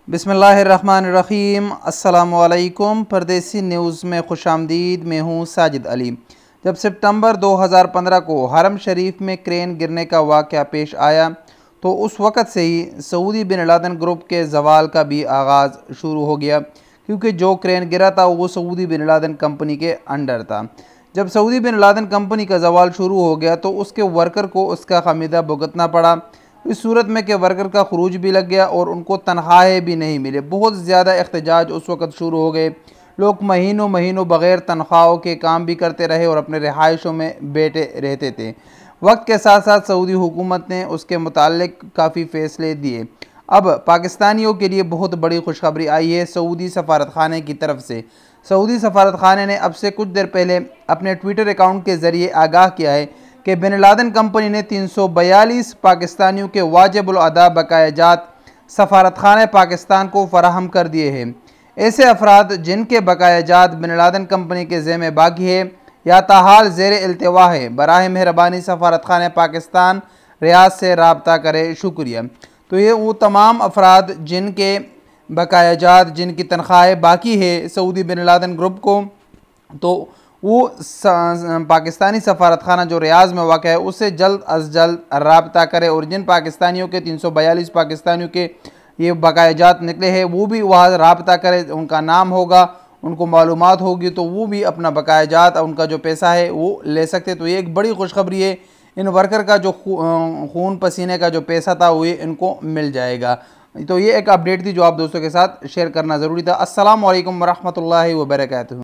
बिस्मिल्लाहिर्रहमानिर्रहीम। अस्सलामुअलैकुम। परदेसी न्यूज़ में खुशामदीद। मैं हूँ साजिद अली। जब सितंबर 2015 को हरम शरीफ में क्रेन गिरने का वाक़या पेश आया तो उस वक़्त से ही सऊदी बिन लादेन ग्रुप के ज़वाल का भी आगाज़ शुरू हो गया, क्योंकि जो क्रेन गिरा था वो सऊदी बिन लादेन कंपनी के अंडर था। जब सऊदी बिन लादेन कंपनी का ज़वाल शुरू हो गया तो उसके वर्कर को उसका ख़मीदा भुगतना पड़ा। इस सूरत में कि वर्कर का खरूज भी लग गया और उनको तनख्वाहें भी नहीं मिले। बहुत ज़्यादा एहतजाज उस वक़्त शुरू हो गए। लोग महीनों महीनों बग़ैर तनख्वाहों के काम भी करते रहे और अपने रिहाइशों में बैठे रहते थे। वक्त के साथ साथ सऊदी हुकूमत ने उसके मुताल्लिक काफ़ी फ़ैसले दिए। अब पाकिस्तानियों के लिए बहुत बड़ी खुशखबरी आई है सऊदी सफारतखाने की तरफ से। सऊदी सफारतखाने ने अब से कुछ देर पहले अपने ट्विटर अकाउंट के ज़रिए आगाह किया है कि बिन लादेन कंपनी ने 342 पाकिस्तानियों के वाजिबुल अदा बकायाजात सफारतखाने पाकिस्तान को फराहम कर दिए हैं। ऐसे अफराद जिनके बकायाजात बिन लादेन कंपनी के ज़िम्मे बाकी है या ताहाल ज़ेर इल्तिवा है, बराह मेहरबानी सफारतखाने पाकिस्तान रियाद से रब्ता करें। शुक्रिया। तो ये वो तमाम अफराद जिनके बकायाजात, जिनकी तनख्वाहें बाकी है सऊदी बिन लादेन ग्रुप को, तो वो पाकिस्तानी सफारतखाना जो रियाज़ में वाक़ है उससे जल्द अज जल्द रब्ता करे और जिन पाकिस्तानियों के 342 पाकिस्तानियों के ये बकायाजात निकले हैं वो भी वहाँ रब्ता करे। उनका नाम होगा, उनको मालूमात होगी, तो वो भी अपना बकायाजात, उनका जो पैसा है वो ले सकते। तो ये एक बड़ी खुशखबरी है। इन वर्कर का जो खून पसीने का जो पैसा था वो इनको मिल जाएगा। तो ये एक अपडेट थी जो आप दोस्तों के साथ शेयर करना ज़रूरी था। अस्सलाम वालेकुम वरहमतुल्लाहि वबरकातुहू।